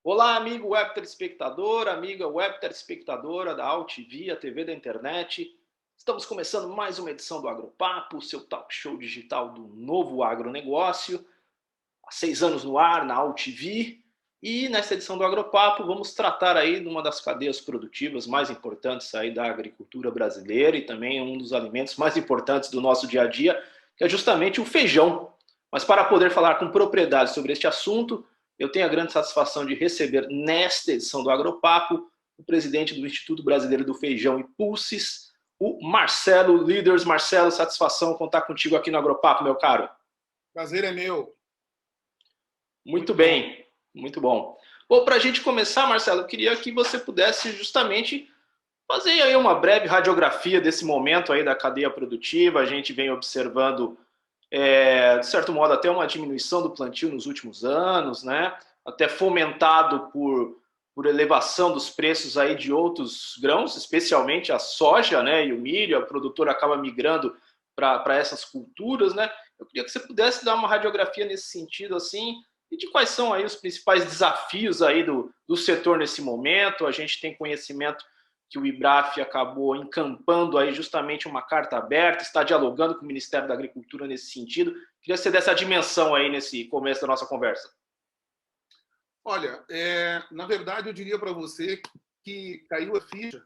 Olá, amigo web telespectador, amiga web telespectadora da AltV, a TV da internet. Estamos começando mais uma edição do Agropapo, seu talk show digital do novo agronegócio. Há 6 anos no ar, na AltV. E nesta edição do Agropapo vamos tratar aí de uma das cadeias produtivas mais importantes aí da agricultura brasileira e também um dos alimentos mais importantes do nosso dia a dia, que é justamente o feijão. Mas para poder falar com propriedade sobre este assunto, eu tenho a grande satisfação de receber nesta edição do Agropapo o presidente do Instituto Brasileiro do Feijão e Pulses, o Marcelo Líderes. Marcelo, satisfação contar contigo aqui no Agropapo, meu caro. Prazer é meu. Muito bem, muito bom. Bom, para a gente começar, Marcelo, eu queria que você pudesse justamente fazer aí uma breve radiografia desse momento aí da cadeia produtiva. A gente vem observando de certo modo, até uma diminuição do plantio nos últimos anos, né? Até fomentado por elevação dos preços aí de outros grãos, especialmente a soja, né, e o milho. A produtora acaba migrando para essas culturas, né? Eu queria que você pudesse dar uma radiografia nesse sentido, assim, e de quais são aí os principais desafios aí do setor nesse momento. A gente tem conhecimento que o IBRAF acabou encampando aí justamente uma carta aberta, está dialogando com o Ministério da Agricultura nesse sentido. Queria que você desse a dimensão aí nesse começo da nossa conversa. Olha, na verdade, eu diria para você que caiu a ficha,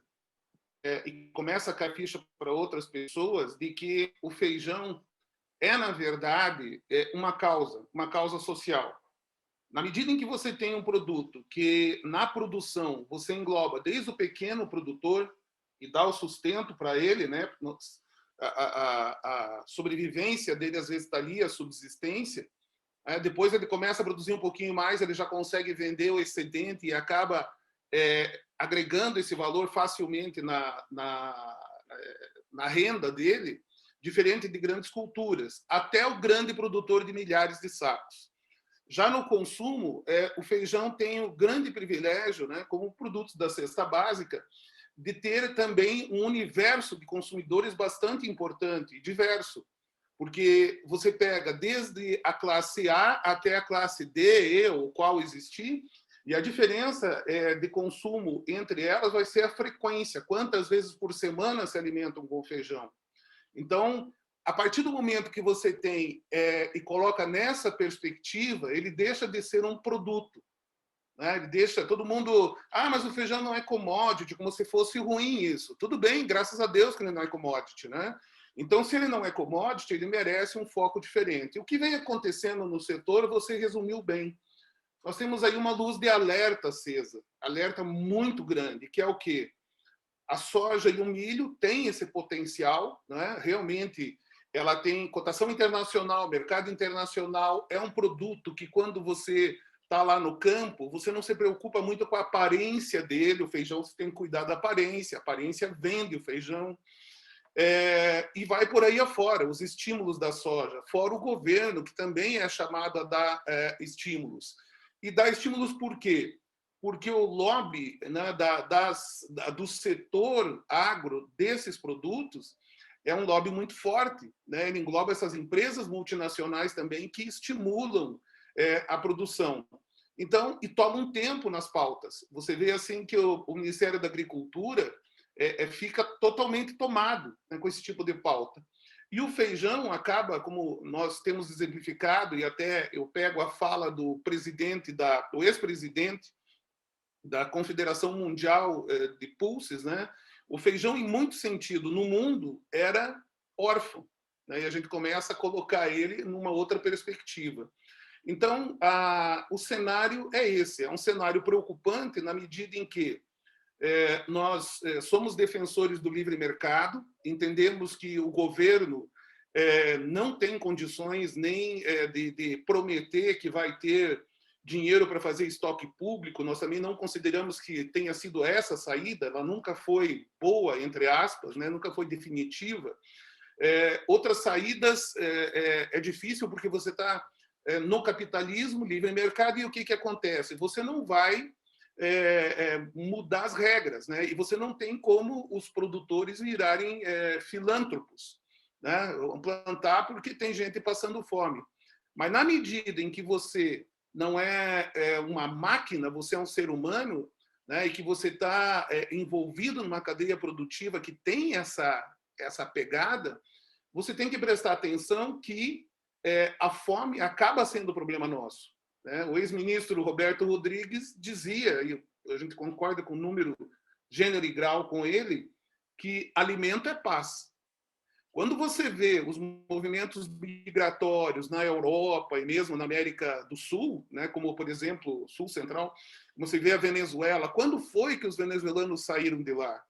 e começa a cair ficha para outras pessoas, de que o feijão é, na verdade, uma causa social. Na medida em que você tem um produto que, na produção, você engloba desde o pequeno produtor e dá o sustento para ele, né? A sobrevivência dele, às vezes, está ali, a subsistência. Depois ele começa a produzir um pouquinho mais, ele já consegue vender o excedente e acaba agregando esse valor facilmente na renda dele, diferente de grandes culturas, até o grande produtor de milhares de sacos. Já no consumo, o feijão tem o grande privilégio, né, como produtos da cesta básica, de ter também um universo de consumidores bastante importante e diverso, porque você pega desde a classe A até a classe D, E, ou qual existir, e a diferença de consumo entre elas vai ser a frequência, quantas vezes por semana se alimentam com feijão. Então, a partir do momento que você tem e coloca nessa perspectiva, ele deixa de ser um produto. Né? Ele deixa todo mundo... mas o feijão não é commodity, como se fosse ruim isso. Tudo bem, graças a Deus que ele não é commodity. Né? Então, se ele não é commodity, ele merece um foco diferente. O que vem acontecendo no setor, você resumiu bem. Nós temos aí uma luz de alerta acesa, alerta muito grande, que é o quê? A soja e o milho têm esse potencial, né? Realmente ela tem cotação internacional, mercado internacional, é um produto que quando você está lá no campo, você não se preocupa muito com a aparência dele, o feijão você tem que cuidar da aparência, a aparência vende o feijão, e vai por aí afora, os estímulos da soja, fora o governo, que também é chamado a dar estímulos. E dá estímulos por quê? Porque o lobby, né, do setor agro desses produtos é um lobby muito forte, né? Ele engloba essas empresas multinacionais também que estimulam a produção. Então, e toma um tempo nas pautas. Você vê assim que o Ministério da Agricultura fica totalmente tomado, né, com esse tipo de pauta. E o feijão acaba, como nós temos exemplificado, e até eu pego a fala do ex-presidente da Confederação Mundial de Pulses, né? O feijão, em muito sentido, no mundo, era órfão. Né? E a gente começa a colocar ele numa outra perspectiva. Então, o cenário é esse. É um cenário preocupante na medida em que nós somos defensores do livre mercado, entendemos que o governo não tem condições nem de prometer que vai ter dinheiro para fazer estoque público. Nós também não consideramos que tenha sido essa a saída, ela nunca foi boa, entre aspas, né? Nunca foi definitiva. Outras saídas é difícil porque você está no capitalismo, livre mercado, e o que acontece? Você não vai mudar as regras, né? E você não tem como os produtores virarem filântropos, né? Plantar porque tem gente passando fome. Mas na medida em que você não é uma máquina, você é um ser humano, né, e que você está envolvido numa cadeia produtiva que tem essa pegada, você tem que prestar atenção que a fome acaba sendo um problema nosso, né? O ex-ministro Roberto Rodrigues dizia, e a gente concorda com o número, gênero e grau com ele, que alimento é paz. Quando você vê os movimentos migratórios na Europa e mesmo na América do Sul, né, como, por exemplo, Sul Central, você vê a Venezuela, quando foi que os venezuelanos saíram de lá?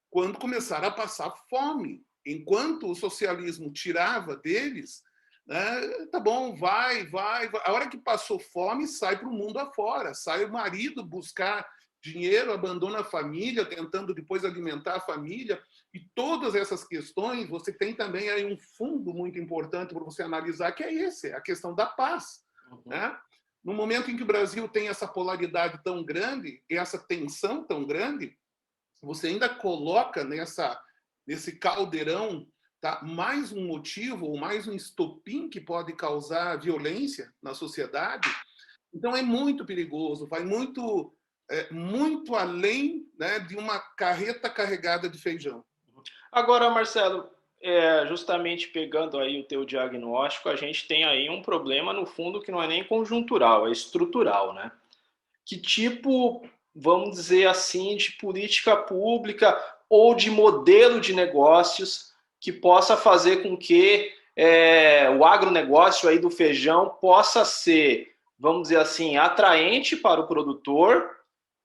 Quando começaram a passar fome. Enquanto o socialismo tirava deles, né, tá bom, vai. A hora que passou fome, sai para o mundo afora. Sai o marido buscar dinheiro, abandona a família, tentando depois alimentar a família. E todas essas questões, você tem também aí um fundo muito importante para você analisar, que é esse, a questão da paz. Uhum. Né? No momento em que o Brasil tem essa polaridade tão grande, e essa tensão tão grande, você ainda coloca nesse caldeirão, tá, mais um motivo, ou mais um estopim que pode causar violência na sociedade. Então é muito perigoso, vai muito além, né, de uma carreta carregada de feijão. Agora, Marcelo, justamente pegando aí o teu diagnóstico, a gente tem aí um problema, no fundo, que não é nem conjuntural, é estrutural, né? Que tipo, vamos dizer assim, de política pública ou de modelo de negócios que possa fazer com que o agronegócio aí do feijão possa ser, vamos dizer assim, atraente para o produtor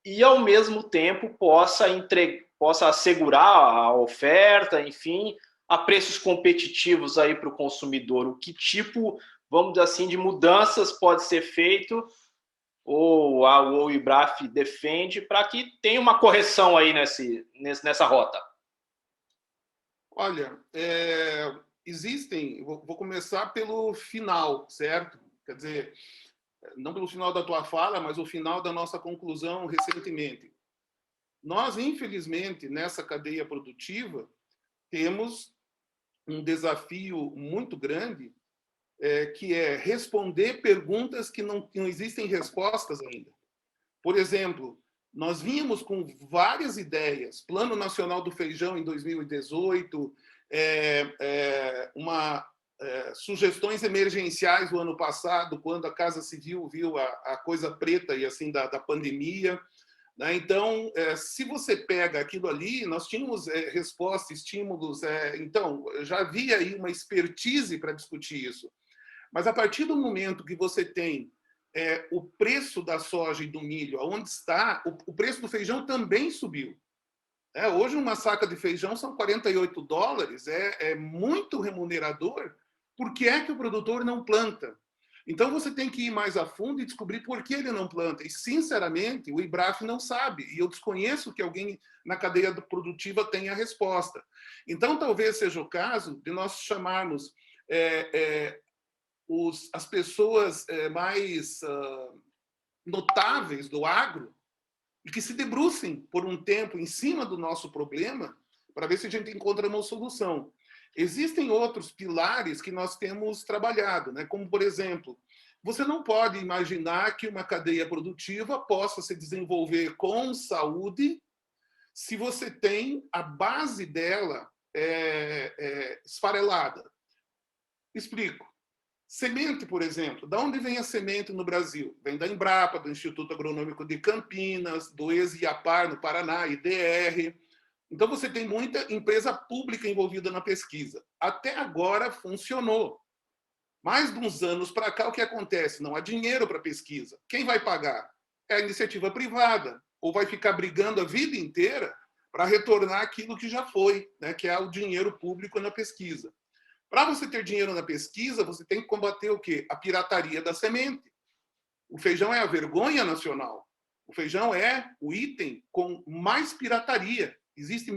e, ao mesmo tempo, possa assegurar a oferta, enfim, a preços competitivos aí para o consumidor. O que tipo, vamos dizer assim, de mudanças pode ser feito ou o IBRAF defende para que tenha uma correção aí nessa rota? Olha, existem, vou começar pelo final, certo? Quer dizer, não pelo final da tua fala, mas o final da nossa conclusão recentemente. Nós, infelizmente, nessa cadeia produtiva, temos um desafio muito grande, que é responder perguntas que não existem respostas ainda. Por exemplo, nós vínhamos com várias ideias, Plano Nacional do Feijão em 2018, sugestões emergenciais do ano passado, quando a Casa Civil viu a coisa preta e assim da pandemia. Né? Então, se você pega aquilo ali, nós tínhamos respostas, estímulos, então já havia aí uma expertise para discutir isso. Mas a partir do momento que você tem o preço da soja e do milho, onde está, o preço do feijão também subiu. Hoje, uma saca de feijão são $48, é muito remunerador. Por que é que o produtor não planta? Então, você tem que ir mais a fundo e descobrir por que ele não planta. E, sinceramente, o IBRAF não sabe. E eu desconheço que alguém na cadeia produtiva tenha a resposta. Então, talvez seja o caso de nós chamarmos as pessoas mais notáveis do agro e que se debrucem por um tempo em cima do nosso problema para ver se a gente encontra uma solução. Existem outros pilares que nós temos trabalhado, né? Como, por exemplo, você não pode imaginar que uma cadeia produtiva possa se desenvolver com saúde se você tem a base dela esfarelada. Explico. Semente, por exemplo. De onde vem a semente no Brasil? Vem da Embrapa, do Instituto Agronômico de Campinas, do ESIAPAR, no Paraná, IDR. Então, você tem muita empresa pública envolvida na pesquisa. Até agora funcionou. Mais de uns anos para cá, o que acontece? Não há dinheiro para pesquisa. Quem vai pagar? É a iniciativa privada. Ou vai ficar brigando a vida inteira para retornar aquilo que já foi, né? Que é o dinheiro público na pesquisa. Para você ter dinheiro na pesquisa, você tem que combater o quê? A pirataria da semente. O feijão é a vergonha nacional. O feijão é o item com mais pirataria. Existe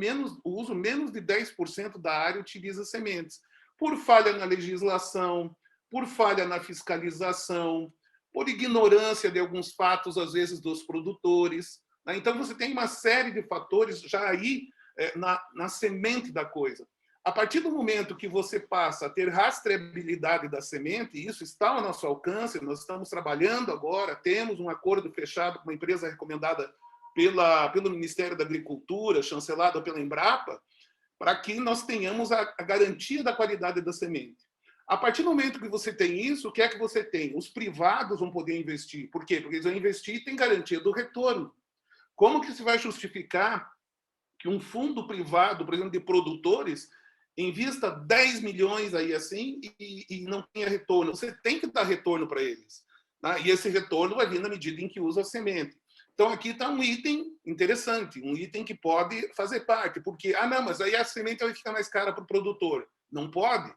o uso menos de 10% da área utiliza sementes. Por falha na legislação, por falha na fiscalização, por ignorância de alguns fatos, às vezes, dos produtores. Então, você tem uma série de fatores já aí na semente da coisa. A partir do momento que você passa a ter rastreabilidade da semente, e isso está ao nosso alcance, nós estamos trabalhando agora, temos um acordo fechado com uma empresa recomendada pelo Ministério da Agricultura, chancelada pela Embrapa, para que nós tenhamos a garantia da qualidade da semente. A partir do momento que você tem isso, o que é que você tem? Os privados vão poder investir. Por quê? Porque eles vão investir e têm garantia do retorno. Como que se vai justificar que um fundo privado, por exemplo, de produtores, invista 10 milhões aí assim e não tenha retorno? Você tem que dar retorno para eles, né? E esse retorno vai vir na medida em que usa a semente. Então, aqui está um item interessante, um item que pode fazer parte, porque, não, mas aí a semente vai ficar mais cara para o produtor. Não pode.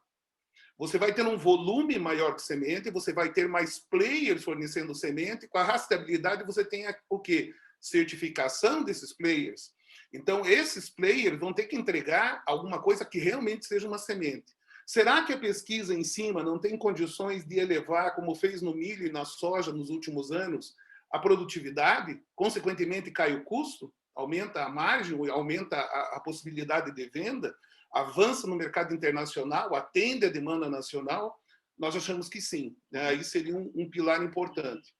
Você vai ter um volume maior de semente, você vai ter mais players fornecendo semente, com a rastreabilidade você tem o quê? Certificação desses players. Então, esses players vão ter que entregar alguma coisa que realmente seja uma semente. Será que a pesquisa em cima não tem condições de elevar, como fez no milho e na soja nos últimos anos, a produtividade? Consequentemente, cai o custo? Aumenta a margem, aumenta a possibilidade de venda? Avança no mercado internacional, atende a demanda nacional? Nós achamos que sim. Aí seria um pilar importante.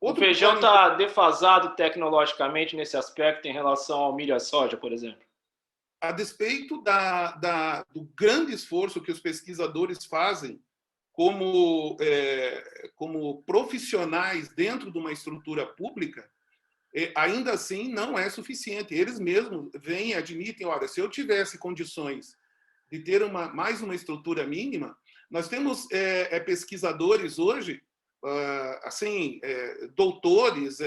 O feijão está defasado tecnologicamente nesse aspecto em relação ao milho e à soja, por exemplo? A despeito do grande esforço que os pesquisadores fazem como profissionais dentro de uma estrutura pública, ainda assim não é suficiente. Eles mesmos vêm e admitem, olha, se eu tivesse condições de ter mais uma estrutura mínima, nós temos pesquisadores hoje, doutores,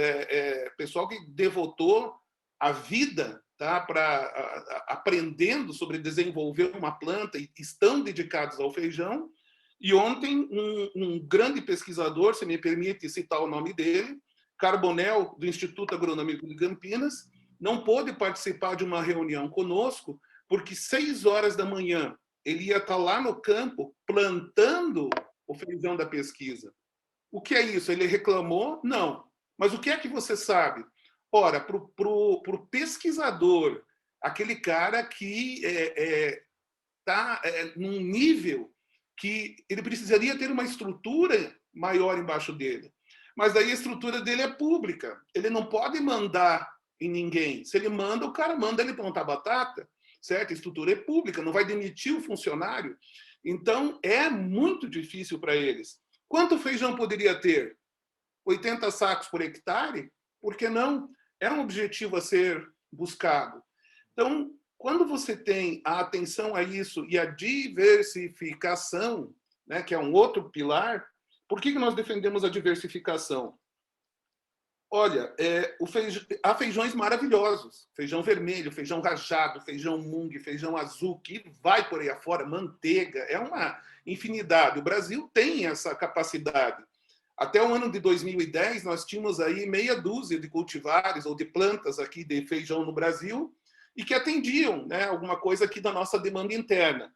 pessoal que devotou a vida, tá, aprendendo sobre desenvolver uma planta e estão dedicados ao feijão. E ontem um grande pesquisador, se me permite citar o nome dele, Carbonel, do Instituto Agronômico de Campinas, não pôde participar de uma reunião conosco, porque 6 horas da manhã ele ia estar lá no campo plantando o feijão da pesquisa. O que é isso? Ele reclamou? Não. Mas o que é que você sabe? Ora, para o pesquisador, aquele cara que está num nível que ele precisaria ter uma estrutura maior embaixo dele. Mas daí a estrutura dele é pública. Ele não pode mandar em ninguém. Se ele manda, o cara manda ele plantar batata, certo? A estrutura é pública, não vai demitir o funcionário. Então, é muito difícil para eles. Quanto feijão poderia ter? 80 sacos por hectare? Por que não? É um objetivo a ser buscado. Então, quando você tem a atenção a isso e a diversificação, né, que é um outro pilar, por que nós defendemos a diversificação? Olha, há feijões maravilhosos. Feijão vermelho, feijão rajado, feijão mung, feijão azul, que vai por aí afora, manteiga, é uma infinidade. O Brasil tem essa capacidade. Até o ano de 2010, nós tínhamos aí meia dúzia de cultivares ou de plantas aqui de feijão no Brasil e que atendiam, né, alguma coisa aqui da nossa demanda interna.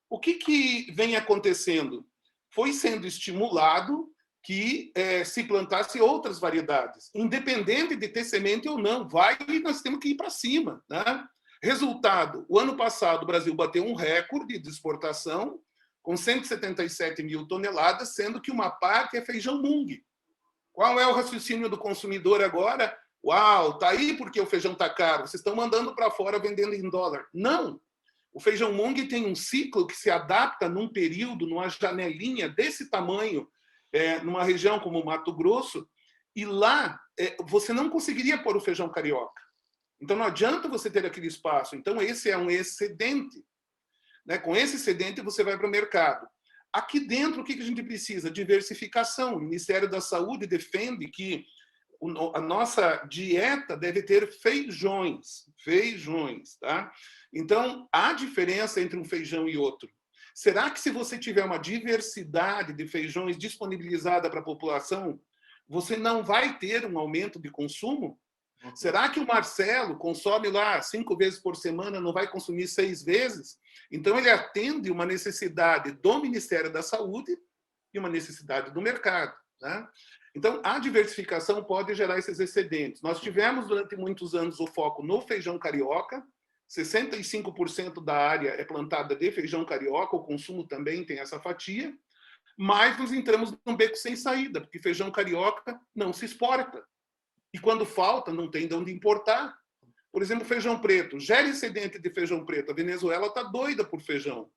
O que vem acontecendo? Foi sendo estimulado que se plantasse outras variedades, independente de ter semente ou não. Vai e nós temos que ir para cima, né? Resultado, o ano passado o Brasil bateu um recorde de exportação com 177 mil toneladas, sendo que uma parte é feijão mung. Qual é o raciocínio do consumidor agora? Uau, tá aí porque o feijão tá caro, vocês estão mandando para fora vendendo em dólar. Não! O feijão mung tem um ciclo que se adapta num período, numa janelinha desse tamanho, numa região como o Mato Grosso, e lá você não conseguiria pôr o feijão carioca. Então não adianta você ter aquele espaço. Então esse é um excedente. Né? Com esse excedente você vai para o mercado. Aqui dentro, o que a gente precisa? Diversificação. O Ministério da Saúde defende que a nossa dieta deve ter feijões. Feijões, tá? Então, há diferença entre um feijão e outro. Será que se você tiver uma diversidade de feijões disponibilizada para a população, você não vai ter um aumento de consumo? Será que o Marcelo consome lá 5 vezes por semana, não vai consumir 6 vezes? Então, ele atende uma necessidade do Ministério da Saúde e uma necessidade do mercado, né? Então, a diversificação pode gerar esses excedentes. Nós tivemos, durante muitos anos, o foco no feijão carioca, 65% da área é plantada de feijão carioca, o consumo também tem essa fatia, mas nos entramos num beco sem saída, porque feijão carioca não se exporta. E quando falta, não tem de onde importar. Por exemplo, feijão preto. Gera excedente de feijão preto. A Venezuela está doida por feijão.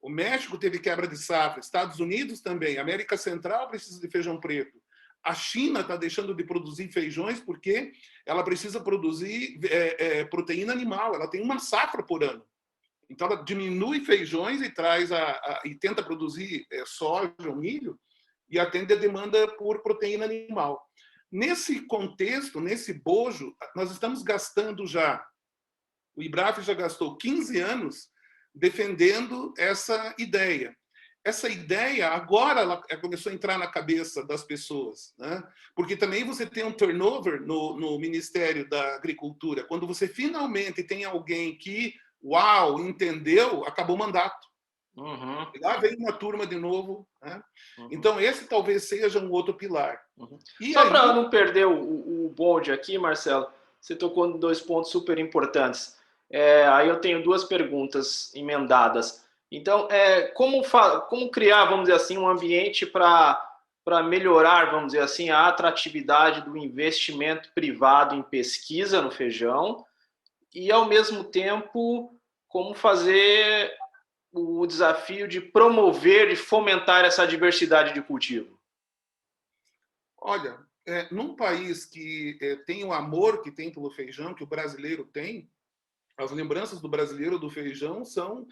O México teve quebra de safra. Estados Unidos também. A América Central precisa de feijão preto. A China está deixando de produzir feijões porque ela precisa produzir proteína animal. Ela tem uma safra por ano. Então, ela diminui feijões e e tenta produzir soja ou milho e atende a demanda por proteína animal. Nesse contexto, nesse bojo, nós estamos gastando já, o IBRAF já gastou 15 anos defendendo essa ideia. Essa ideia, agora, ela começou a entrar na cabeça das pessoas, né? Porque também você tem um turnover no Ministério da Agricultura. Quando você finalmente tem alguém que, uau, entendeu, acabou o mandato. Uhum. Lá vem uma turma de novo, né? Uhum. Então, esse talvez seja um outro pilar. Uhum. Só para não perder o bonde aqui, Marcelo, você tocou em 2 pontos super importantes. Aí eu tenho 2 perguntas emendadas. Então, como criar, vamos dizer assim, um ambiente para melhorar, vamos dizer assim, a atratividade do investimento privado em pesquisa no feijão e, ao mesmo tempo, como fazer o desafio de promover e fomentar essa diversidade de cultivo? Olha, num país que tem o amor que tem pelo feijão, que o brasileiro tem, as lembranças do brasileiro do feijão são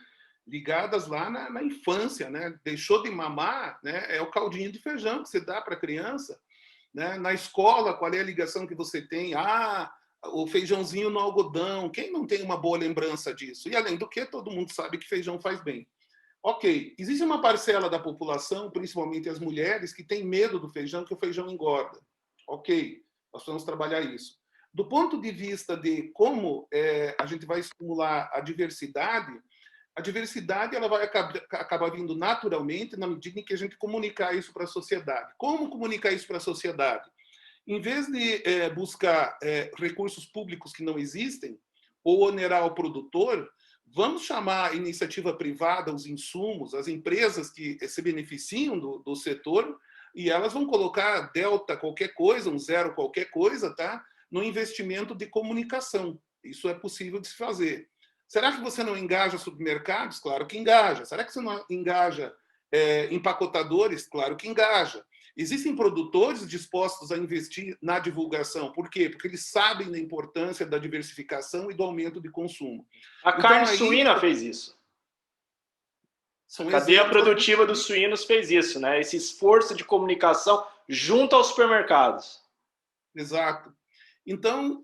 ligadas lá na infância, né? Deixou de mamar, né? É o caldinho de feijão que você dá para a criança, né? Na escola, qual é a ligação que você tem? Ah, o feijãozinho no algodão. Quem não tem uma boa lembrança disso? E além do que, todo mundo sabe que feijão faz bem. Ok, existe uma parcela da população, principalmente as mulheres, que tem medo do feijão, que o feijão engorda. Ok, nós vamos trabalhar isso. Do ponto de vista de como a gente vai estimular a diversidade ela vai acabar vindo naturalmente na medida em que a gente comunicar isso para a sociedade. Como comunicar isso para a sociedade? Em vez de buscar recursos públicos que não existem, ou onerar o produtor, vamos chamar a iniciativa privada, os insumos, as empresas que se beneficiam do setor, e elas vão colocar delta qualquer coisa, um zero qualquer coisa, tá? No investimento de comunicação. Isso é possível de se fazer. Será que você não engaja supermercados? Claro que engaja. Será que você não engaja empacotadores? Claro que engaja. Existem produtores dispostos a investir na divulgação. Por quê? Porque eles sabem da importância da diversificação e do aumento de consumo. A carne suína fez isso. A cadeia produtiva dos suínos fez isso, né? Esse esforço de comunicação junto aos supermercados. Exato. Então,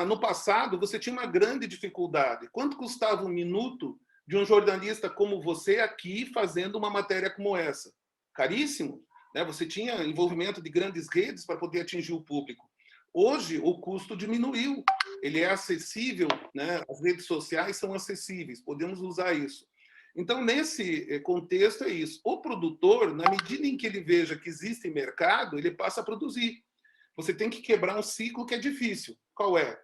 no passado, você tinha uma grande dificuldade. Quanto custava um minuto de um jornalista como você aqui fazendo uma matéria como essa? Caríssimo. Né? Você tinha envolvimento de grandes redes para poder atingir o público. Hoje, o custo diminuiu. Ele é acessível, né? As redes sociais são acessíveis, podemos usar isso. Então, nesse contexto, é isso. O produtor, na medida em que ele veja que existe mercado, ele passa a produzir. Você tem que quebrar um ciclo que é difícil. Qual é?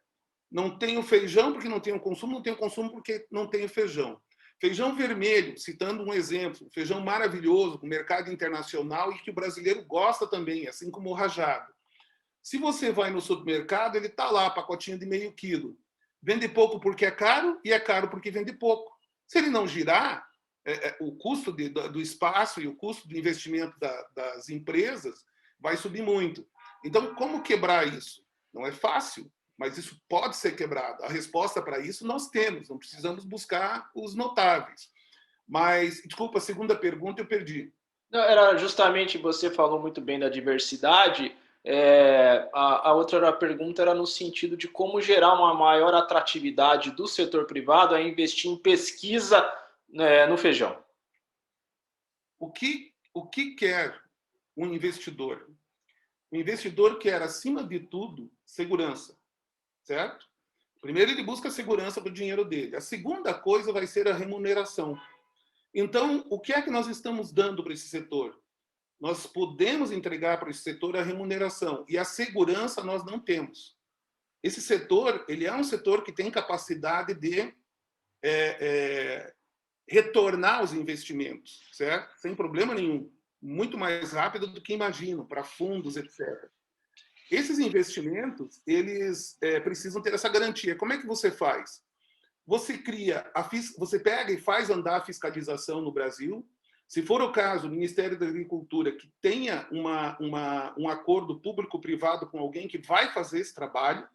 Não tem o feijão porque não tem o consumo, não tem o consumo porque não tem o feijão. Feijão vermelho, citando um exemplo, feijão maravilhoso, com mercado internacional e que o brasileiro gosta também, assim como o rajado. Se você vai no supermercado, ele está lá, pacotinho de meio quilo. Vende pouco porque é caro e é caro porque vende pouco. Se ele não girar, o custo do espaço e o custo do investimento das empresas vai subir muito. Então, como quebrar isso? Não é fácil, mas isso pode ser quebrado. A resposta para isso nós temos, não precisamos buscar os notáveis. Mas, desculpa, a segunda pergunta eu perdi. Não, era justamente, você falou muito bem da diversidade, a outra pergunta era no sentido de como gerar uma maior atratividade do setor privado a investir em pesquisa, né, no feijão. O que quer um investidor? O investidor quer, acima de tudo, segurança, certo? Primeiro, ele busca segurança para o dinheiro dele. A segunda coisa vai ser a remuneração. Então, o que é que nós estamos dando para esse setor? Nós podemos entregar para esse setor a remuneração e a segurança nós não temos. Esse setor, ele é um setor que tem capacidade de retornar os investimentos, certo? Sem problema nenhum. Muito mais rápido do que imagino, para fundos, etc. Esses investimentos, eles precisam ter essa garantia. Como é que você faz? Você você pega e faz andar a fiscalização no Brasil. Se for o caso, o Ministério da Agricultura que tenha um acordo público-privado com alguém que vai fazer esse trabalho,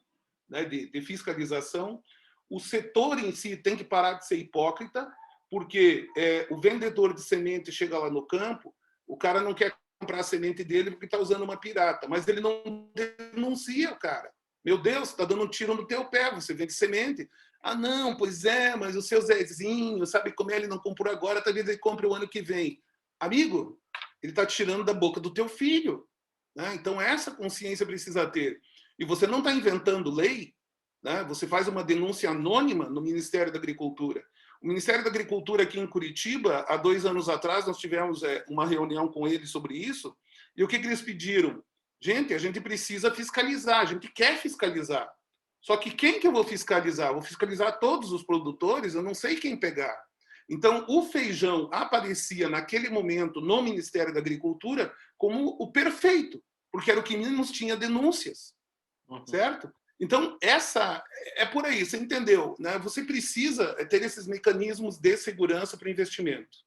né, de fiscalização. O setor em si tem que parar de ser hipócrita, porque o vendedor de semente chega lá no campo, o cara não quer comprar a semente dele porque está usando uma pirata, mas ele não denuncia o cara. Meu Deus, está dando um tiro no teu pé, você vende semente. Ah, não, pois é, mas o seu Zezinho, sabe como é? Ele não comprou agora, talvez ele compre o ano que vem. Amigo, ele está tirando da boca do teu filho. Né? Então, essa consciência precisa ter. E você não está inventando lei, né? Você faz uma denúncia anônima no Ministério da Agricultura. O Ministério da Agricultura aqui em Curitiba, há 2 anos atrás, nós tivemos uma reunião com eles sobre isso, e o que eles pediram? Gente, a gente precisa fiscalizar, a gente quer fiscalizar. Só que quem que eu vou fiscalizar? Vou fiscalizar todos os produtores, eu não sei quem pegar. Então, o feijão aparecia naquele momento no Ministério da Agricultura como o perfeito, porque era o que menos tinha denúncias, certo? Então, essa é por aí, você entendeu, né? Você precisa ter esses mecanismos de segurança para investimento.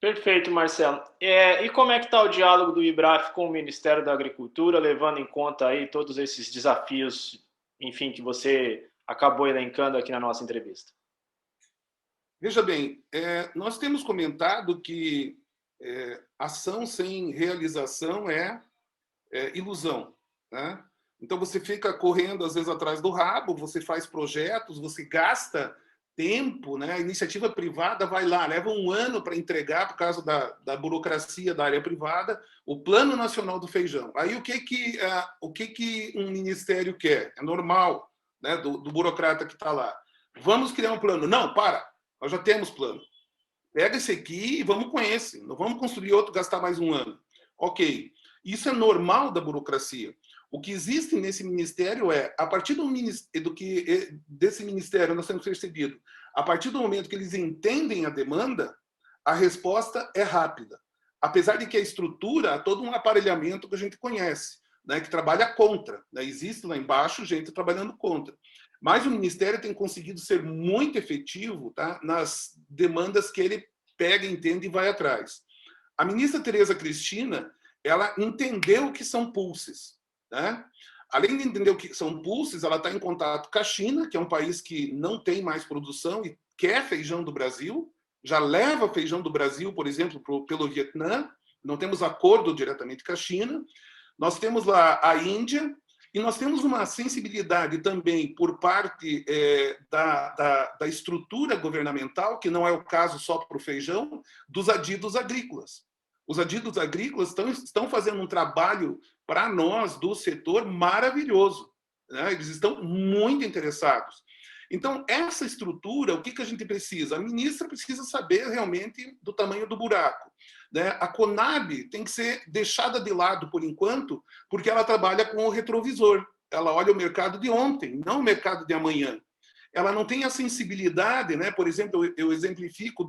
Perfeito, Marcelo. E como é que está o diálogo do IBRAF com o Ministério da Agricultura, levando em conta aí todos esses desafios, enfim, que você acabou elencando aqui na nossa entrevista? Veja bem, nós temos comentado que ação sem realização é ilusão, né? Então, você fica correndo, às vezes, atrás do rabo, você faz projetos, você gasta tempo, né? A iniciativa privada vai lá, leva 1 ano para entregar, por causa da burocracia da área privada, o Plano Nacional do Feijão. Aí, o que um ministério quer? É normal, né? Do burocrata que está lá. Vamos criar um plano. Não, para, nós já temos plano. Pega esse aqui e vamos com esse. Não vamos construir outro, gastar mais 1 ano. Ok. Isso é normal da burocracia. O que existe nesse ministério a partir desse ministério nós temos percebido, a partir do momento que eles entendem a demanda, a resposta é rápida. Apesar de que a estrutura, há todo um aparelhamento que a gente conhece, né, que trabalha contra. Né? Existe lá embaixo gente trabalhando contra. Mas o Ministério tem conseguido ser muito efetivo, tá, nas demandas que ele pega, entende e vai atrás. A ministra Tereza Cristina, ela entendeu o que são pulses. Né? Além de entender o que são pulses, ela está em contato com a China, que é um país que não tem mais produção e quer feijão do Brasil, já leva feijão do Brasil, por exemplo, pelo Vietnã, não temos acordo diretamente com a China. Nós temos lá a Índia, e nós temos uma sensibilidade também por parte da estrutura governamental, que não é o caso só para o feijão, dos adidos agrícolas. Os adidos agrícolas estão fazendo um trabalho para nós do setor maravilhoso. Né? Eles estão muito interessados. Então, essa estrutura, o que a gente precisa? A ministra precisa saber realmente do tamanho do buraco. Né? A Conab tem que ser deixada de lado por enquanto, porque ela trabalha com o retrovisor. Ela olha o mercado de ontem, não o mercado de amanhã. Ela não tem a sensibilidade, né? Por exemplo, eu exemplifico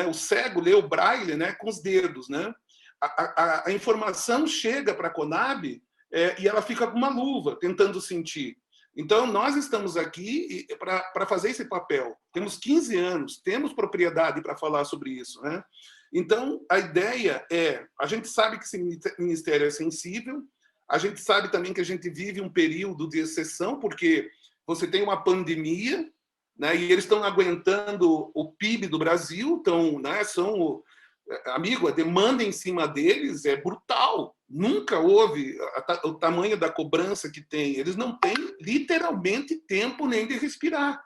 o cego lê o braille, né, com os dedos. Né? A informação chega para a Conab e ela fica com uma luva, tentando sentir. Então, nós estamos aqui para fazer esse papel. Temos 15 anos, temos propriedade para falar sobre isso. Né? Então, a ideia a gente sabe que esse ministério é sensível, a gente sabe também que a gente vive um período de exceção, porque você tem uma pandemia, né, e eles estão aguentando o PIB do Brasil, então, né, amigo, a demanda em cima deles é brutal. Nunca houve o tamanho da cobrança que tem. Eles não têm, literalmente, tempo nem de respirar.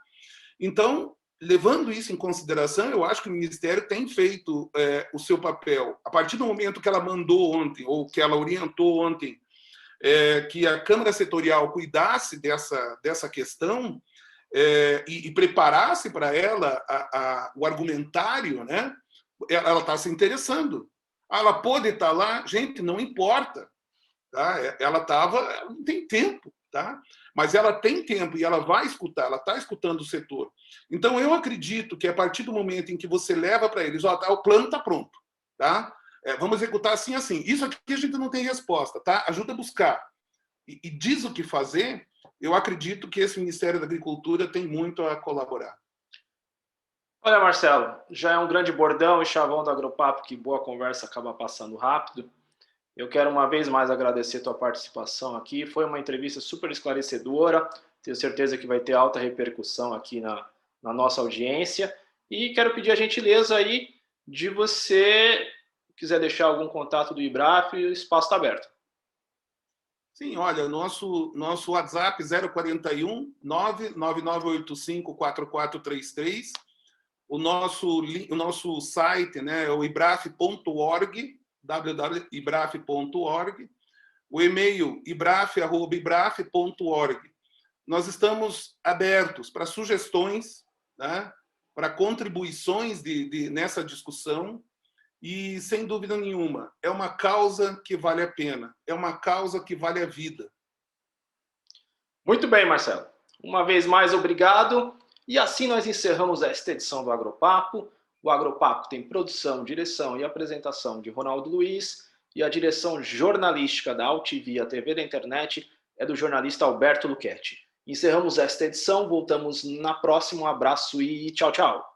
Então, levando isso em consideração, eu acho que o Ministério tem feito o seu papel. A partir do momento que ela mandou ontem, ou que ela orientou ontem, que a Câmara Setorial cuidasse dessa questão e preparasse para ela o argumentário, né? Ela está se interessando. Ela pode estar lá, gente, não importa. Tá? Ela não tem tempo. tá? Mas ela tem tempo e ela vai escutar, ela está escutando o setor. Então, eu acredito que a partir do momento em que você leva para eles, ó, tá, o plano está pronto, tá? Vamos executar assim, assim. Isso aqui a gente não tem resposta, tá? Ajuda a buscar. E diz o que fazer, eu acredito que esse Ministério da Agricultura tem muito a colaborar. Olha, Marcelo, já é um grande bordão e chavão do Agropapo que boa conversa acaba passando rápido. Eu quero uma vez mais agradecer a tua participação aqui. Foi uma entrevista super esclarecedora. Tenho certeza que vai ter alta repercussão aqui na nossa audiência. E quero pedir a gentileza aí de você, quiser deixar algum contato do IBRAF, o espaço está aberto. Sim, olha, nosso WhatsApp 041 99985 4433. O nosso site, né, é o ibraf.org, www.ibraf.org. O e-mail ibraf@ibraf.org. Nós estamos abertos para sugestões, né, para contribuições nessa discussão. E, sem dúvida nenhuma, é uma causa que vale a pena, é uma causa que vale a vida. Muito bem, Marcelo. Uma vez mais, obrigado. E assim nós encerramos esta edição do Agropapo. O Agropapo tem produção, direção e apresentação de Ronaldo Luiz, e a direção jornalística da Altivia TV da Internet é do jornalista Alberto Luchetti. Encerramos esta edição, voltamos na próxima. Um abraço e tchau, tchau.